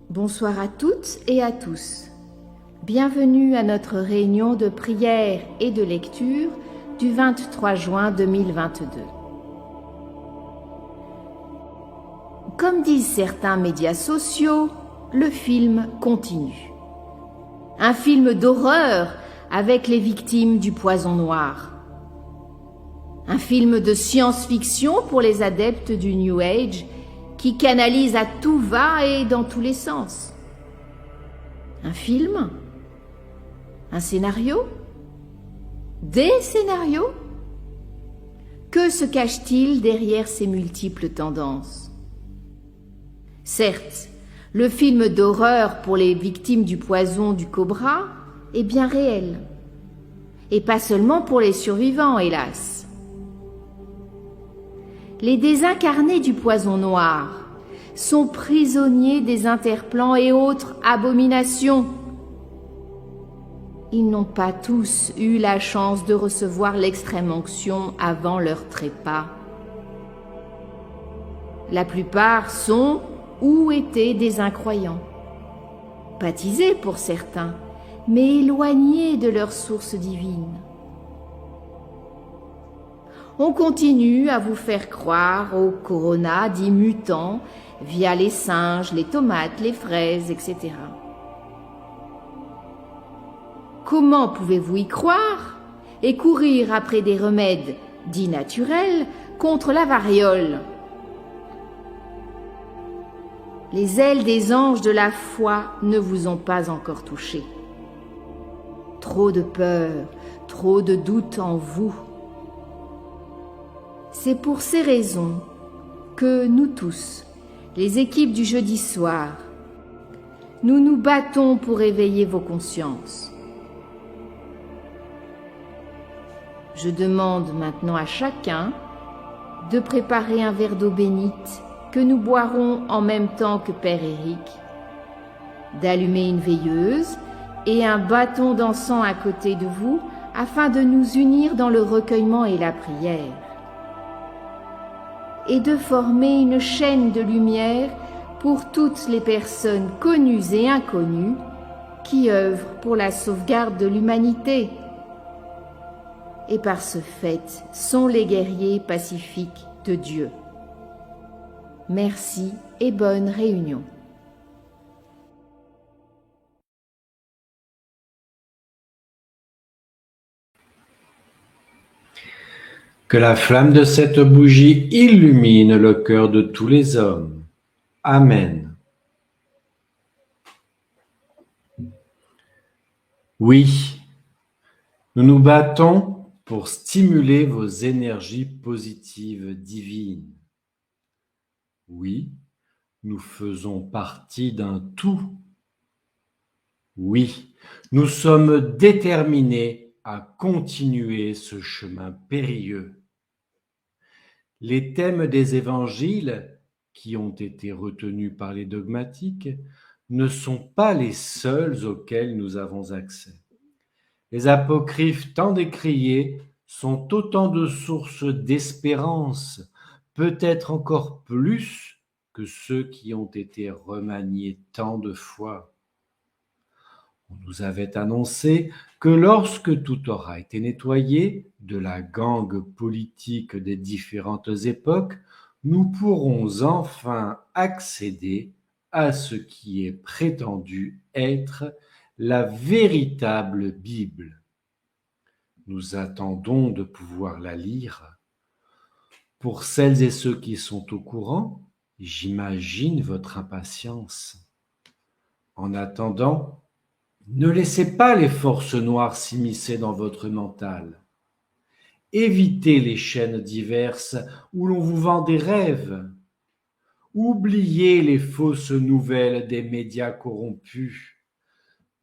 Bonsoir à toutes et à tous. Bienvenue à notre réunion de prière et de lecture du 23 juin 2022. Comme disent certains médias sociaux, le film continue. Un film d'horreur avec les victimes du poison noir. Un film de science-fiction pour les adeptes du New Age qui canalise à tout va et dans tous les sens. Un film ? Un scénario ? Des scénarios ? Que se cache-t-il derrière ces multiples tendances ? Certes, le film d'horreur pour les victimes du poison du cobra est bien réel. Et pas seulement pour les survivants, hélas. Les désincarnés du poison noir sont prisonniers des interplans et autres abominations. Ils n'ont pas tous eu la chance de recevoir l'extrême onction avant leur trépas. La plupart sont ou étaient des incroyants, baptisés pour certains, mais éloignés de leur source divine. On continue à vous faire croire au corona dit mutant via les singes, les tomates, les fraises, etc. Comment pouvez-vous y croire et courir après des remèdes dits naturels contre la variole ? Les ailes des anges de la foi ne vous ont pas encore touché. Trop de peur, trop de doute en vous. C'est pour ces raisons que nous tous, les équipes du jeudi soir, nous nous battons pour éveiller vos consciences. Je demande maintenant à chacun de préparer un verre d'eau bénite que nous boirons en même temps que Père Éric, d'allumer une veilleuse et un bâton d'encens à côté de vous afin de nous unir dans le recueillement et la prière, et de former une chaîne de lumière pour toutes les personnes connues et inconnues qui œuvrent pour la sauvegarde de l'humanité et par ce fait sont les guerriers pacifiques de Dieu. Merci et bonne réunion. Que la flamme de cette bougie illumine le cœur de tous les hommes. Amen. Oui, nous nous battons pour stimuler vos énergies positives divines. Oui, nous faisons partie d'un tout. Oui, nous sommes déterminés à continuer ce chemin périlleux. Les thèmes des évangiles qui ont été retenus par les dogmatiques ne sont pas les seuls auxquels nous avons accès. Les apocryphes tant décriés sont autant de sources d'espérance, peut-être encore plus que ceux qui ont été remaniés tant de fois. On nous avait annoncé que lorsque tout aura été nettoyé de la gangue politique des différentes époques, nous pourrons enfin accéder à ce qui est prétendu être la véritable Bible. Nous attendons de pouvoir la lire. Pour celles et ceux qui sont au courant, j'imagine votre impatience. En attendant, ne laissez pas les forces noires s'immiscer dans votre mental. Évitez les chaînes diverses où l'on vous vend des rêves. Oubliez les fausses nouvelles des médias corrompus.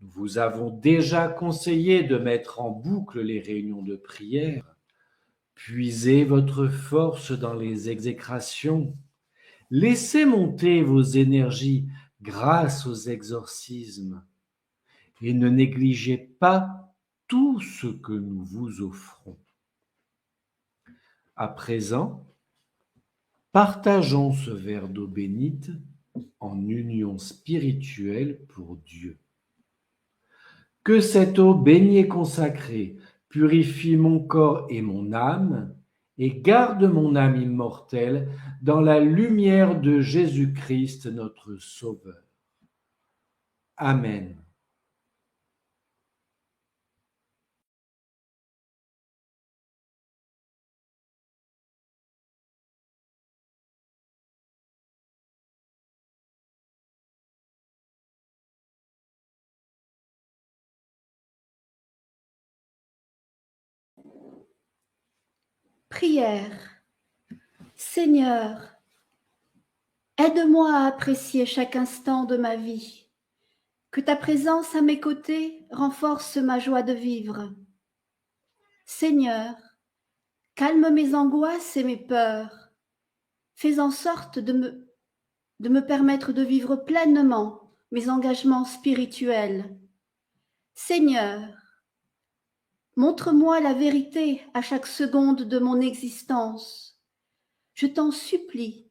Nous vous avons déjà conseillé de mettre en boucle les réunions de prière. Puisez votre force dans les exécrations. Laissez monter vos énergies grâce aux exorcismes. Et ne négligez pas tout ce que nous vous offrons. À présent, partageons ce verre d'eau bénite en union spirituelle pour Dieu. Que cette eau bénie et consacrée purifie mon corps et mon âme, et garde mon âme immortelle dans la lumière de Jésus-Christ notre Sauveur. Amen. Prière. Seigneur, aide-moi à apprécier chaque instant de ma vie. Que ta présence à mes côtés renforce ma joie de vivre. Seigneur, calme mes angoisses et mes peurs. Fais en sorte de me permettre de vivre pleinement mes engagements spirituels. Seigneur, montre-moi la vérité à chaque seconde de mon existence. Je t'en supplie,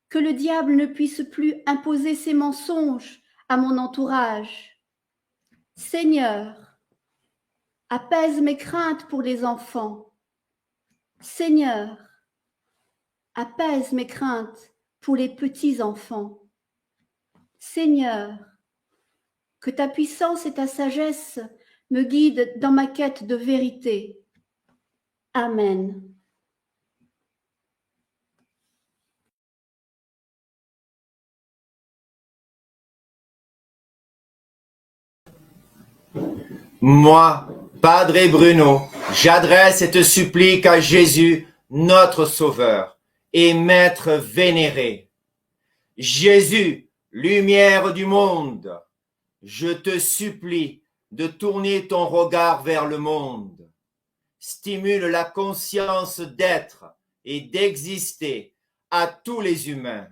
que le diable ne puisse plus imposer ses mensonges à mon entourage. Seigneur, apaise mes craintes pour les enfants. Seigneur, apaise mes craintes pour les petits-enfants. Seigneur, que ta puissance et ta sagesse me guident dans ma quête de vérité. Amen. Moi, Padre Bruno, j'adresse cette supplique à Jésus, notre Sauveur et Maître vénéré. Jésus, lumière du monde, je te supplie de tourner ton regard vers le monde. Stimule la conscience d'être et d'exister à tous les humains.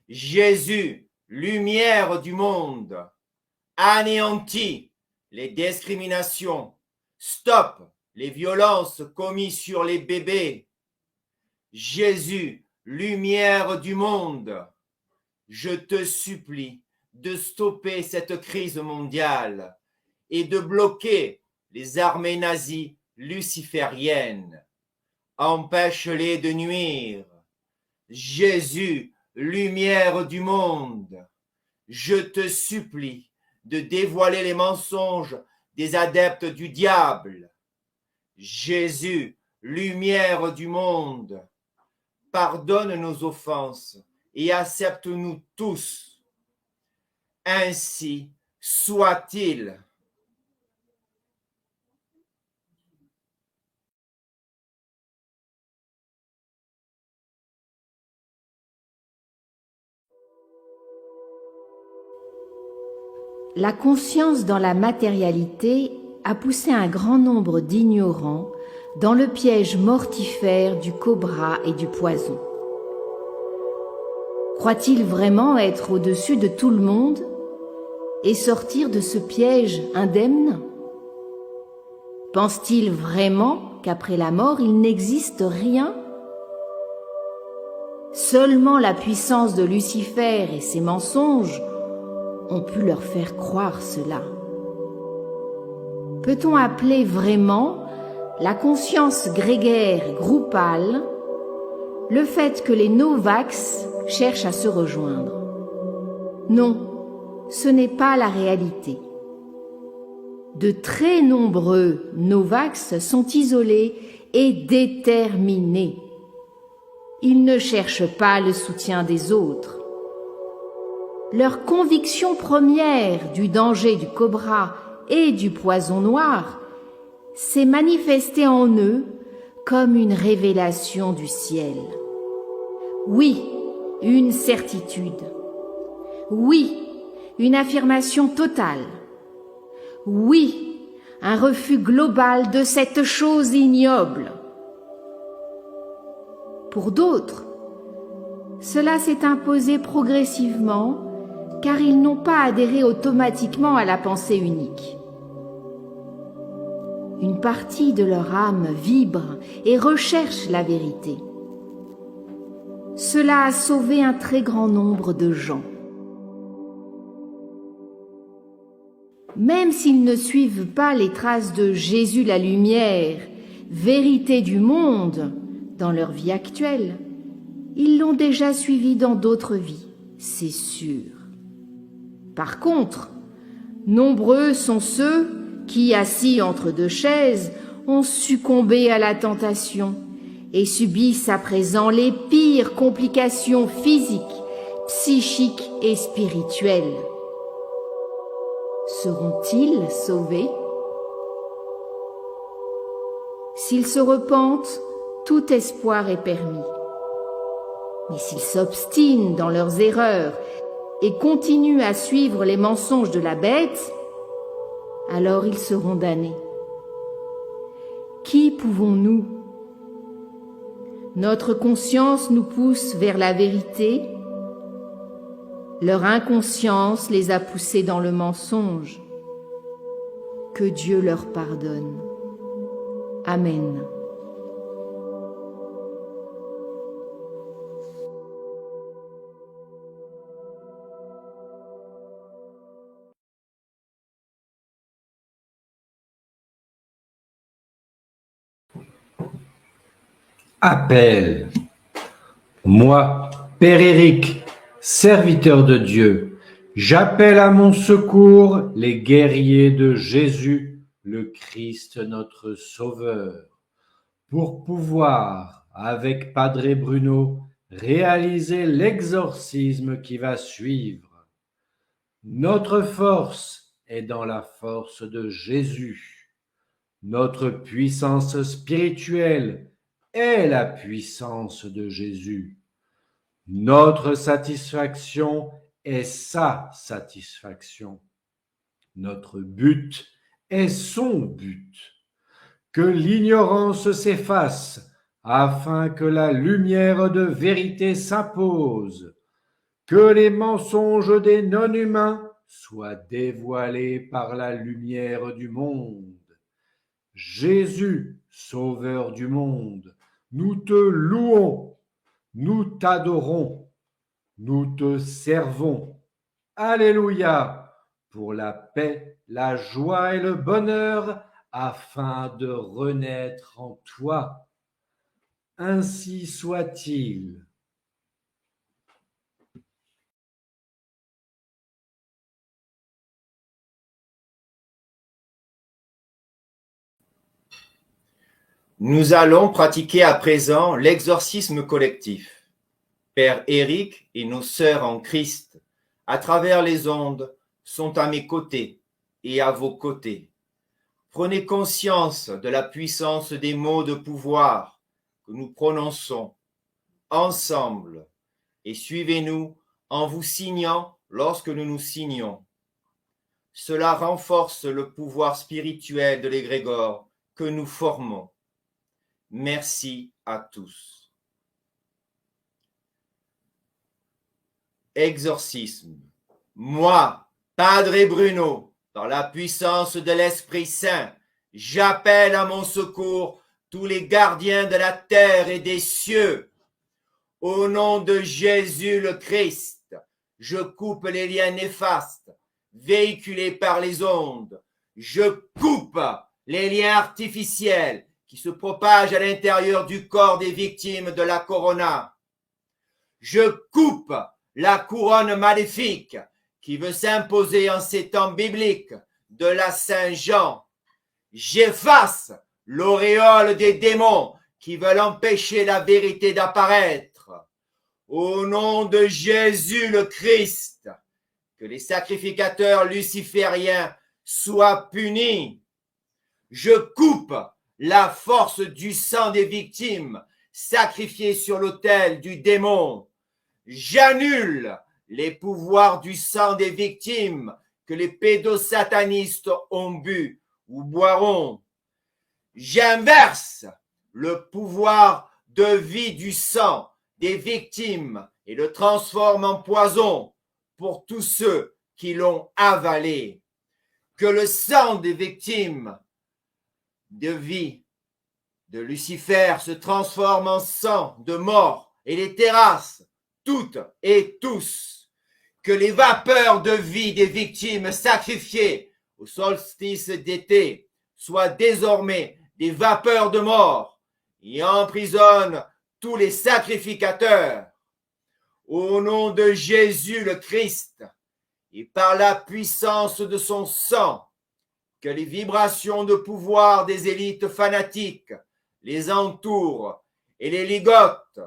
Jésus, lumière du monde, anéantis les discriminations, stop les violences commises sur les bébés. Jésus, lumière du monde, je te supplie de stopper cette crise mondiale et de bloquer les armées nazies lucifériennes. Empêche-les de nuire. Jésus, lumière du monde, je te supplie de dévoiler les mensonges des adeptes du diable. Jésus, lumière du monde, pardonne nos offenses et accepte-nous tous. Ainsi soit-il. La conscience dans la matérialité a poussé un grand nombre d'ignorants dans le piège mortifère du cobra et du poison. Croient-ils vraiment être au-dessus de tout le monde et sortir de ce piège indemne? Pensent-ils vraiment qu'après la mort, il n'existe rien? Seulement la puissance de Lucifer et ses mensonges ont pu leur faire croire cela. Peut-on appeler vraiment la conscience grégaire et groupale le fait que les no-vax cherchent à se rejoindre? Non, ce n'est pas la réalité. De très nombreux no-vax sont isolés et déterminés. Ils ne cherchent pas le soutien des autres. Leur conviction première du danger du cobra et du poison noir s'est manifestée en eux comme une révélation du ciel. Oui, une certitude. Oui, une affirmation totale. Oui, un refus global de cette chose ignoble. Pour d'autres, cela s'est imposé progressivement car ils n'ont pas adhéré automatiquement à la pensée unique. Une partie de leur âme vibre et recherche la vérité. Cela a sauvé un très grand nombre de gens. Même s'ils ne suivent pas les traces de Jésus la lumière, vérité du monde, dans leur vie actuelle, ils l'ont déjà suivi dans d'autres vies, c'est sûr. Par contre, nombreux sont ceux qui, assis entre deux chaises, ont succombé à la tentation et subissent à présent les pires complications physiques, psychiques et spirituelles. Seront-ils sauvés? S'ils se repentent, tout espoir est permis. Mais s'ils s'obstinent dans leurs erreurs et continuent à suivre les mensonges de la bête, alors ils seront damnés. Qui pouvons-nous? Notre conscience nous pousse vers la vérité. Leur inconscience les a poussés dans le mensonge. Que Dieu leur pardonne. Amen. Appel. Moi, Père Éric, serviteur de Dieu, j'appelle à mon secours les guerriers de Jésus, le Christ notre Sauveur, pour pouvoir, avec Padre Bruno, réaliser l'exorcisme qui va suivre. Notre force est dans la force de Jésus. Notre puissance spirituelle est la puissance de Jésus. Notre satisfaction est sa satisfaction. Notre but est son but. Que l'ignorance s'efface afin que la lumière de vérité s'impose. Que les mensonges des non-humains soient dévoilés par la lumière du monde. Jésus, Sauveur du monde, nous te louons, nous t'adorons, nous te servons. Alléluia, pour la paix, la joie et le bonheur, afin de renaître en toi. Ainsi soit-il. Nous allons pratiquer à présent l'exorcisme collectif. Père Éric et nos sœurs en Christ, à travers les ondes, sont à mes côtés et à vos côtés. Prenez conscience de la puissance des mots de pouvoir que nous prononçons ensemble et suivez-nous en vous signant lorsque nous nous signons. Cela renforce le pouvoir spirituel de l'égrégore que nous formons. Merci à tous. Exorcisme. Moi, Padre Bruno, dans la puissance de l'Esprit Saint, j'appelle à mon secours tous les gardiens de la terre et des cieux. Au nom de Jésus le Christ, je coupe les liens néfastes véhiculés par les ondes. Je coupe les liens artificiels qui se propagent à l'intérieur du corps des victimes de la corona. Je coupe la couronne maléfique qui veut s'imposer en ces temps bibliques de la Saint-Jean. J'efface l'auréole des démons qui veulent empêcher la vérité d'apparaître. Au nom de Jésus le Christ, que les sacrificateurs lucifériens soient punis. Je coupe la force du sang des victimes sacrifiées sur l'autel du démon. J'annule les pouvoirs du sang des victimes que les pédosatanistes ont bu ou boiront. J'inverse le pouvoir de vie du sang des victimes et le transforme en poison pour tous ceux qui l'ont avalé. Que le sang des victimes de vie de Lucifer se transforme en sang de mort et les terrasses, toutes et tous, que les vapeurs de vie des victimes sacrifiées au solstice d'été soient désormais des vapeurs de mort et emprisonnent tous les sacrificateurs. Au nom de Jésus le Christ et par la puissance de son sang, que les vibrations de pouvoir des élites fanatiques les entourent et les ligotent,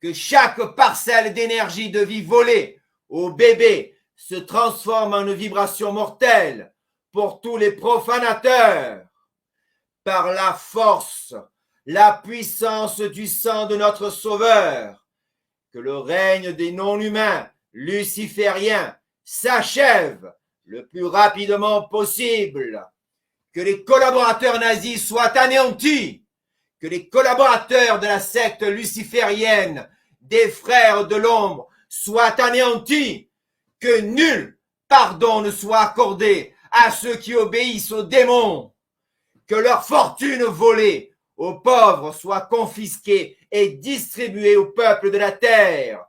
que chaque parcelle d'énergie de vie volée au bébé se transforme en une vibration mortelle pour tous les profanateurs. Par la force, la puissance du sang de notre Sauveur, que le règne des non-humains lucifériens s'achève le plus rapidement possible, que les collaborateurs nazis soient anéantis, que les collaborateurs de la secte luciférienne des frères de l'ombre soient anéantis, que nul pardon ne soit accordé à ceux qui obéissent aux démons, que leur fortune volée aux pauvres soit confisquée et distribuée au peuple de la terre,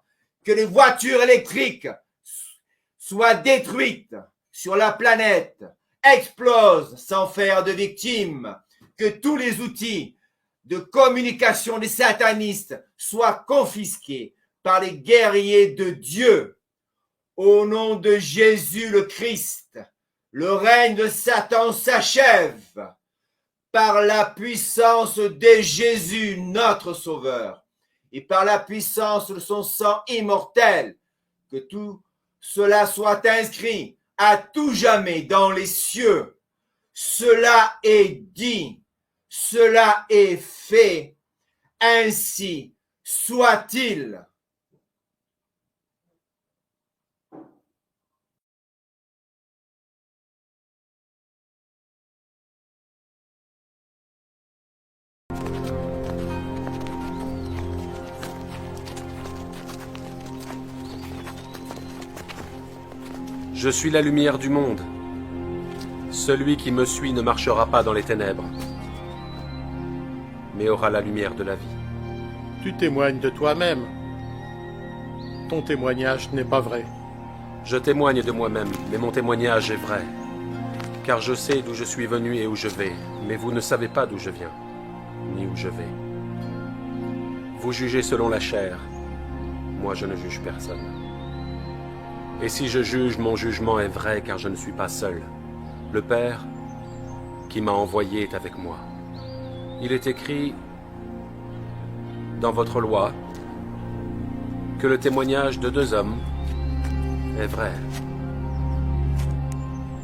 que les voitures électriques soient détruites sur la planète, explosent sans faire de victimes, que tous les outils de communication des satanistes soient confisqués par les guerriers de Dieu. Au nom de Jésus le Christ, le règne de Satan s'achève par la puissance de Jésus notre Sauveur et par la puissance de son sang immortel, que tout cela soit inscrit à tout jamais dans les cieux. Cela est dit, cela est fait, ainsi soit-il. Je suis la lumière du monde. Celui qui me suit ne marchera pas dans les ténèbres, mais aura la lumière de la vie. Tu témoignes de toi-même. Ton témoignage n'est pas vrai. Je témoigne de moi-même, mais mon témoignage est vrai. Car je sais d'où je suis venu et où je vais, mais vous ne savez pas d'où je viens, ni où je vais. Vous jugez selon la chair. Moi, je ne juge personne. Et si je juge, mon jugement est vrai, car je ne suis pas seul. Le Père qui m'a envoyé est avec moi. Il est écrit dans votre loi que le témoignage de deux hommes est vrai.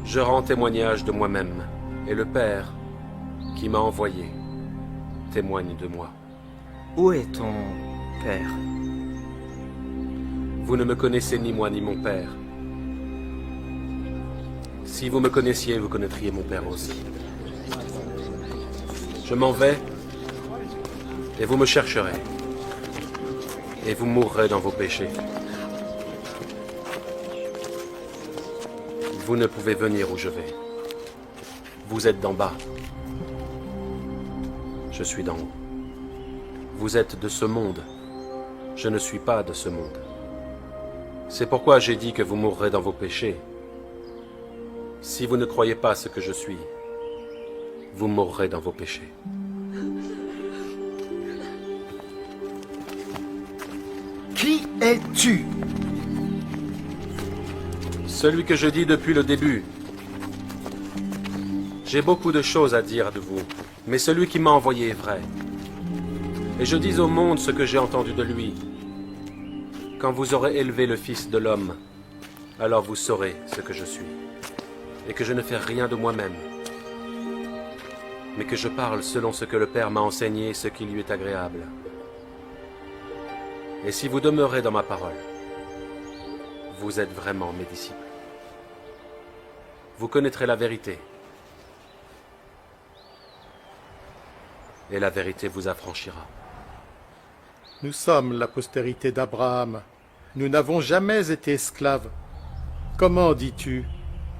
Je rends témoignage de moi-même, et le Père qui m'a envoyé témoigne de moi. Où est ton Père? Vous ne me connaissez ni moi ni mon Père. Si vous me connaissiez, vous connaîtriez mon Père aussi. Je m'en vais, et vous me chercherez, et vous mourrez dans vos péchés. Vous ne pouvez venir où je vais. Vous êtes d'en bas. Je suis d'en haut. Vous êtes de ce monde. Je ne suis pas de ce monde. C'est pourquoi j'ai dit que vous mourrez dans vos péchés. Si vous ne croyez pas ce que je suis, vous mourrez dans vos péchés. Qui es-tu? Celui que je dis depuis le début. J'ai beaucoup de choses à dire de vous, mais celui qui m'a envoyé est vrai. Et je dis au monde ce que j'ai entendu de lui. Quand vous aurez élevé le Fils de l'homme, alors vous saurez ce que je suis, et que je ne fais rien de moi-même, mais que je parle selon ce que le Père m'a enseigné, ce qui lui est agréable. Et si vous demeurez dans ma parole, vous êtes vraiment mes disciples. Vous connaîtrez la vérité, et la vérité vous affranchira. Nous sommes la postérité d'Abraham. Nous n'avons jamais été esclaves. Comment dis-tu,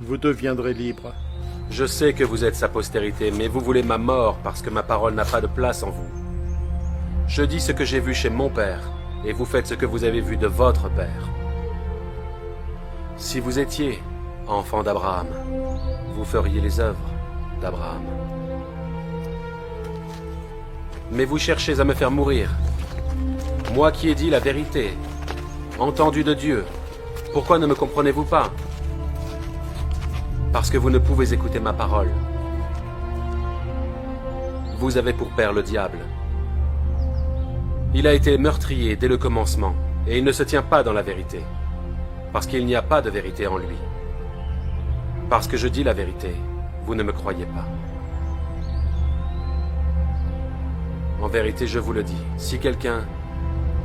vous deviendrez libres? Je sais que vous êtes sa postérité, mais vous voulez ma mort parce que ma parole n'a pas de place en vous. Je dis ce que j'ai vu chez mon père, et vous faites ce que vous avez vu de votre père. Si vous étiez enfant d'Abraham, vous feriez les œuvres d'Abraham. Mais vous cherchez à me faire mourir. Moi qui ai dit la vérité, entendu de Dieu, pourquoi ne me comprenez-vous pas? Parce que vous ne pouvez écouter ma parole. Vous avez pour père le diable. Il a été meurtrier dès le commencement, et il ne se tient pas dans la vérité, parce qu'il n'y a pas de vérité en lui. Parce que je dis la vérité, vous ne me croyez pas. En vérité, je vous le dis, si quelqu'un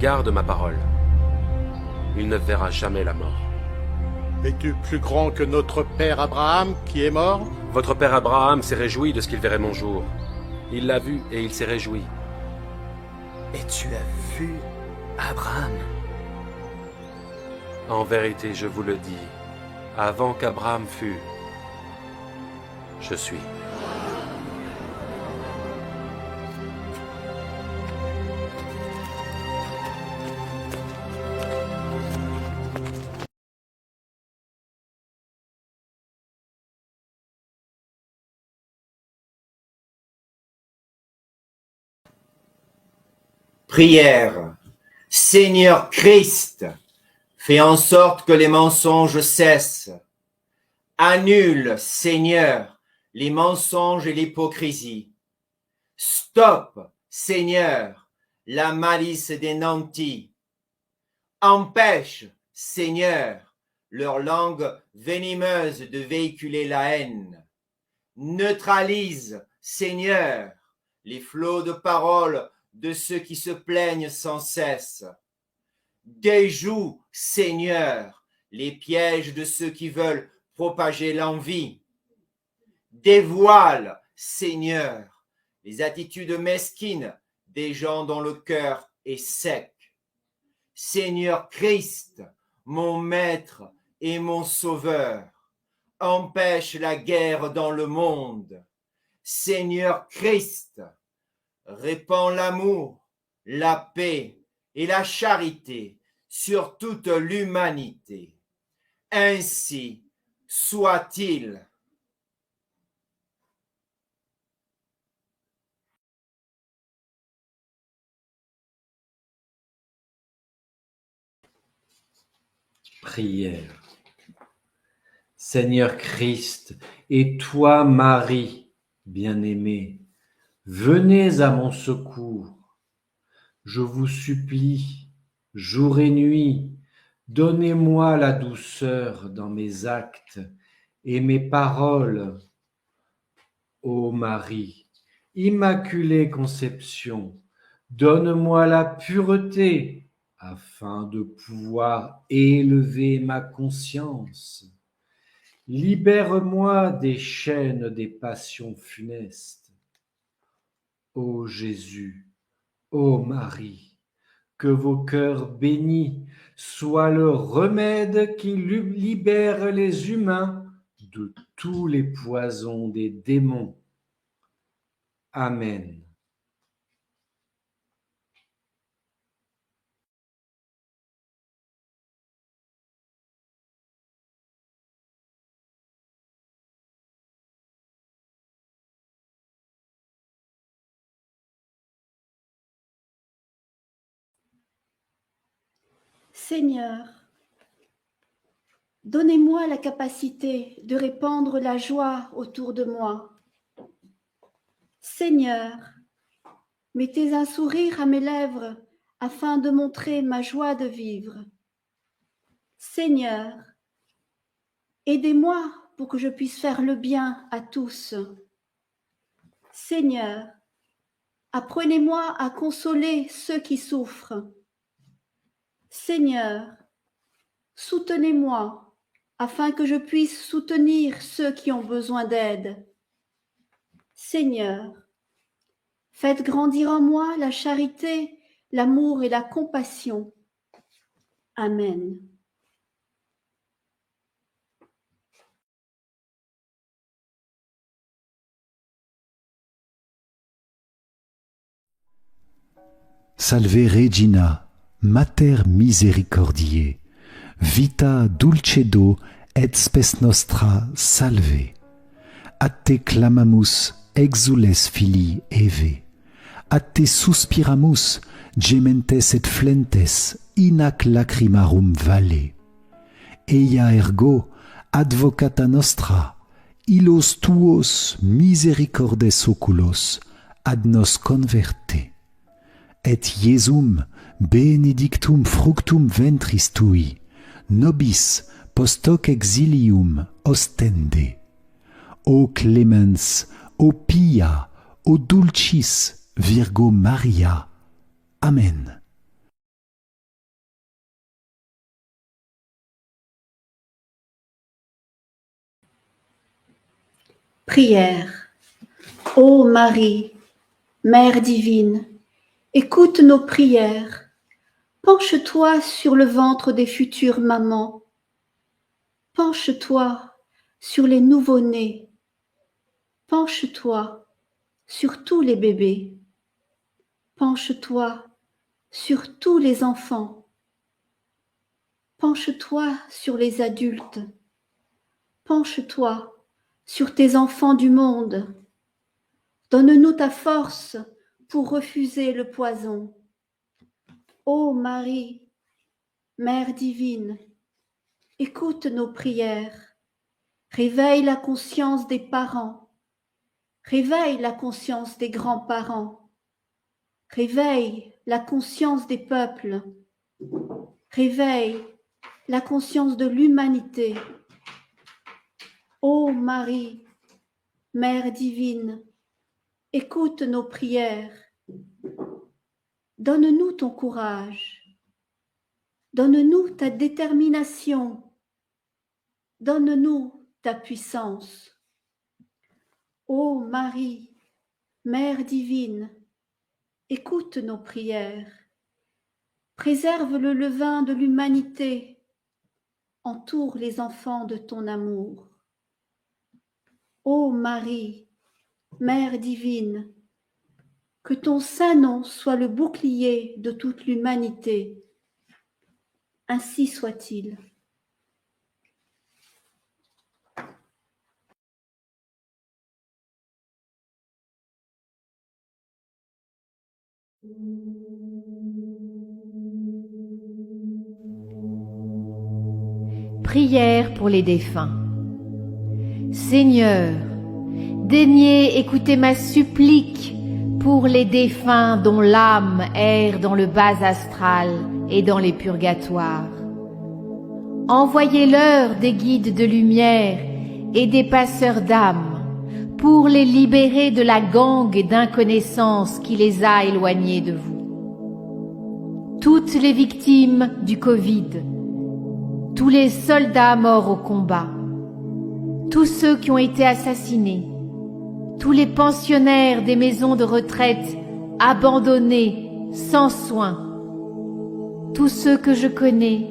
garde ma parole, il ne verra jamais la mort. Es-tu plus grand que notre père Abraham qui est mort? Votre père Abraham s'est réjoui de ce qu'il verrait mon jour. Il l'a vu et il s'est réjoui. Et tu as vu Abraham? En vérité, je vous le dis, avant qu'Abraham fût, je suis. Prière. Seigneur Christ, fais en sorte que les mensonges cessent. Annule, Seigneur, les mensonges et l'hypocrisie. Stop, Seigneur, la malice des nantis. Empêche, Seigneur, leur langue venimeuse de véhiculer la haine. Neutralise, Seigneur, les flots de paroles de ceux qui se plaignent sans cesse. Déjoue, Seigneur, les pièges de ceux qui veulent propager l'envie. Dévoile, Seigneur, les attitudes mesquines des gens dont le cœur est sec. Seigneur Christ, mon Maître et mon Sauveur, empêche la guerre dans le monde. Seigneur Christ, répands l'amour, la paix et la charité sur toute l'humanité. Ainsi soit-il. Prière. Seigneur Christ, et toi, Marie, bien-aimée, venez à mon secours. Je vous supplie, jour et nuit, donnez-moi la douceur dans mes actes et mes paroles. Ô Marie, Immaculée Conception, donne-moi la pureté afin de pouvoir élever ma conscience. Libère-moi des chaînes des passions funestes. Ô Jésus, ô Marie, que vos cœurs bénis soient le remède qui libère les humains de tous les poisons des démons. Amen. Seigneur, donnez-moi la capacité de répandre la joie autour de moi. Seigneur, mettez un sourire à mes lèvres afin de montrer ma joie de vivre. Seigneur, aidez-moi pour que je puisse faire le bien à tous. Seigneur, apprenez-moi à consoler ceux qui souffrent. Seigneur, soutenez-moi afin que je puisse soutenir ceux qui ont besoin d'aide. Seigneur, faites grandir en moi la charité, l'amour et la compassion. Amen. Salve Regina, Mater misericordiae, vita dulcedo et spes nostra salve. A te clamamus, exules filii Eve. A te suspiramus, gementes et flentes, in ac lacrimarum vale. Eia ergo, advocata nostra, illos tuos misericordes oculos, ad nos converte. Et Iesum benedictum fructum ventris tui, nobis post hoc exilium ostende. O clemens, o pia, o dulcis Virgo Maria. Amen. Prière. Ô Marie, Mère divine, écoute nos prières. Penche-toi sur le ventre des futures mamans. Penche-toi sur les nouveau-nés. Penche-toi sur tous les bébés. Penche-toi sur tous les enfants. Penche-toi sur les adultes. Penche-toi sur tes enfants du monde. Donne-nous ta force pour refuser le poison. Ô Marie, Mère divine, écoute nos prières. Réveille la conscience des parents. Réveille la conscience des grands-parents. Réveille la conscience des peuples. Réveille la conscience de l'humanité. Ô Marie, Mère divine, écoute nos prières. Donne-nous ton courage. Donne-nous ta détermination. Donne-nous ta puissance. Ô Marie, Mère divine, écoute nos prières. Préserve le levain de l'humanité. Entoure les enfants de ton amour. Ô Marie, Mère divine, que ton saint nom soit le bouclier de toute l'humanité. Ainsi soit-il. Prière pour les défunts. Seigneur, daignez écouter ma supplique pour les défunts dont l'âme erre dans le bas astral et dans les purgatoires. Envoyez-leur des guides de lumière et des passeurs d'âmes pour les libérer de la gangue d'inconnaissance qui les a éloignés de vous. Toutes les victimes du Covid, tous les soldats morts au combat, tous ceux qui ont été assassinés, tous les pensionnaires des maisons de retraite abandonnés, sans soins, tous ceux que je connais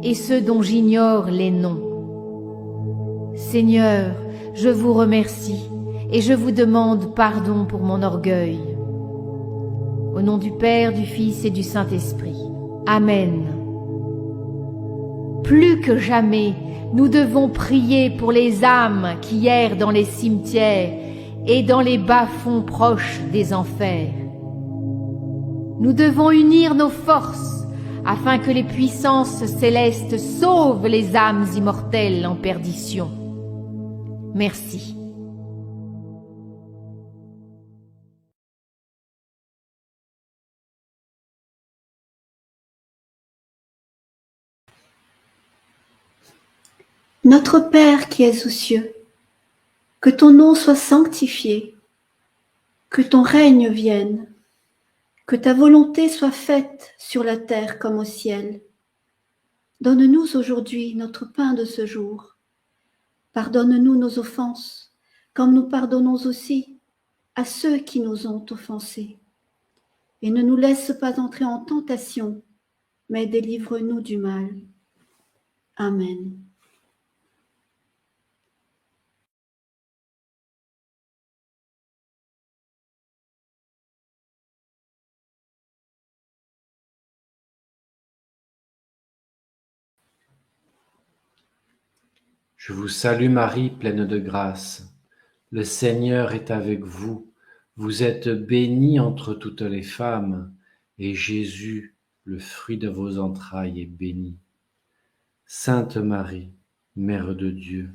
et ceux dont j'ignore les noms. Seigneur, je vous remercie et je vous demande pardon pour mon orgueil. Au nom du Père, du Fils et du Saint-Esprit. Amen. Plus que jamais, nous devons prier pour les âmes qui errent dans les cimetières et dans les bas-fonds proches des enfers. Nous devons unir nos forces afin que les puissances célestes sauvent les âmes immortelles en perdition. Merci. Notre Père qui es aux cieux, que ton nom soit sanctifié, que ton règne vienne, que ta volonté soit faite sur la terre comme au ciel. Donne-nous aujourd'hui notre pain de ce jour. Pardonne-nous nos offenses, comme nous pardonnons aussi à ceux qui nous ont offensés. Et ne nous laisse pas entrer en tentation, mais délivre-nous du mal. Amen. Je vous salue Marie, pleine de grâce. Le Seigneur est avec vous. Vous êtes bénie entre toutes les femmes, et Jésus, le fruit de vos entrailles, est béni. Sainte Marie, Mère de Dieu,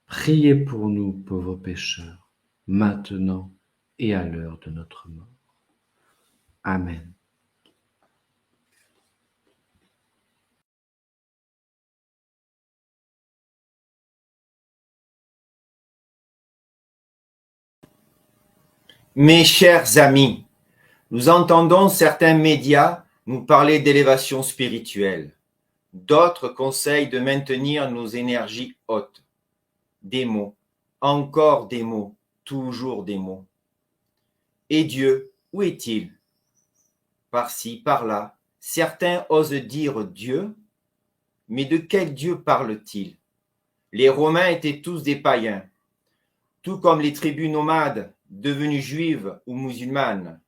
priez pour nous pauvres pécheurs, maintenant et à l'heure de notre mort. Amen. Mes chers amis, nous entendons certains médias nous parler d'élévation spirituelle. D'autres conseillent de maintenir nos énergies hautes. Des mots, encore des mots, toujours des mots. Et Dieu, où est-il? Par-ci, par-là, certains osent dire Dieu, mais de quel Dieu parle-t-il? Les Romains étaient tous des païens, tout comme les tribus nomades devenues juives ou musulmanes.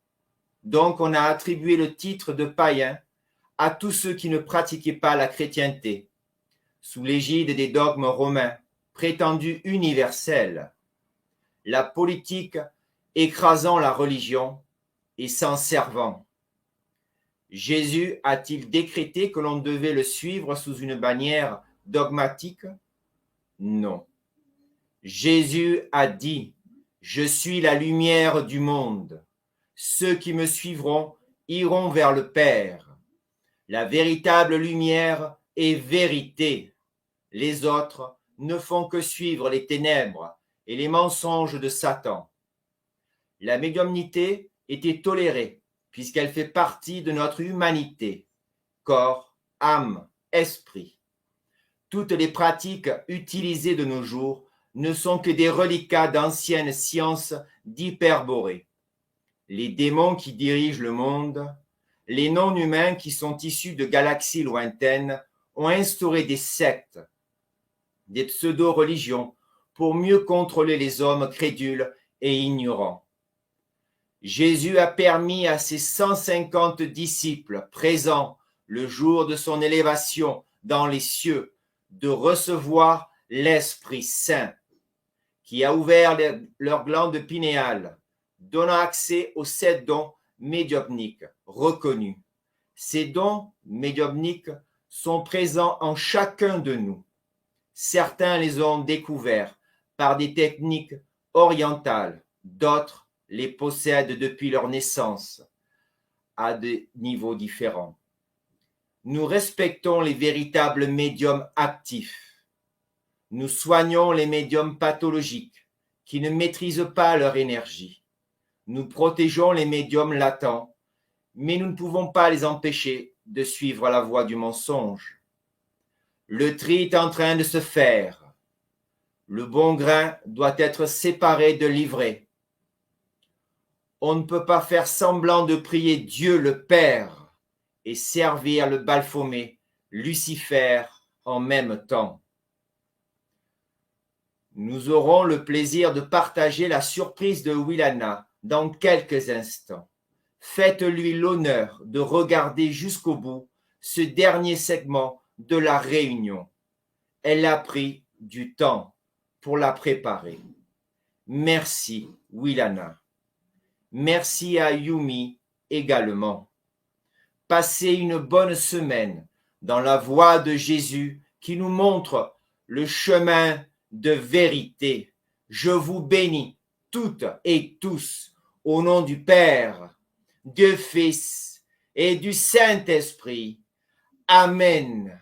Donc on a attribué le titre de païen à tous ceux qui ne pratiquaient pas la chrétienté, sous l'égide des dogmes romains prétendus universels, la politique écrasant la religion et s'en servant. Jésus a-t-il décrété que l'on devait le suivre sous une bannière dogmatique? Non. Jésus a dit « Je suis la lumière du monde. Ceux qui me suivront iront vers le Père. La véritable lumière est vérité. Les autres ne font que suivre les ténèbres et les mensonges de Satan. » La médiumnité était tolérée puisqu'elle fait partie de notre humanité, corps, âme, esprit. Toutes les pratiques utilisées de nos jours ne sont que des reliquats d'anciennes sciences d'hyperborée. Les démons qui dirigent le monde, les non-humains qui sont issus de galaxies lointaines ont instauré des sectes, des pseudo-religions pour mieux contrôler les hommes crédules et ignorants. Jésus a permis à ses 150 disciples présents le jour de son élévation dans les cieux de recevoir l'Esprit Saint, qui a ouvert leur glande pinéale, donnant accès aux 7 dons médiumniques reconnus. Ces dons médiumniques sont présents en chacun de nous. Certains les ont découverts par des techniques orientales, d'autres les possèdent depuis leur naissance à des niveaux différents. Nous respectons les véritables médiums actifs. Nous soignons les médiums pathologiques qui ne maîtrisent pas leur énergie. Nous protégeons les médiums latents, mais nous ne pouvons pas les empêcher de suivre la voie du mensonge. Le tri est en train de se faire. Le bon grain doit être séparé de l'ivraie. On ne peut pas faire semblant de prier Dieu le Père et servir le Baphomet, Lucifer, en même temps. Nous aurons le plaisir de partager la surprise de Willana dans quelques instants. Faites-lui l'honneur de regarder jusqu'au bout ce dernier segment de la réunion. Elle a pris du temps pour la préparer. Merci, Willana. Merci à Yumi également. Passez une bonne semaine dans la voie de Jésus qui nous montre le chemin de vérité. Je vous bénis toutes et tous au nom du Père, du Fils et du Saint-Esprit. Amen.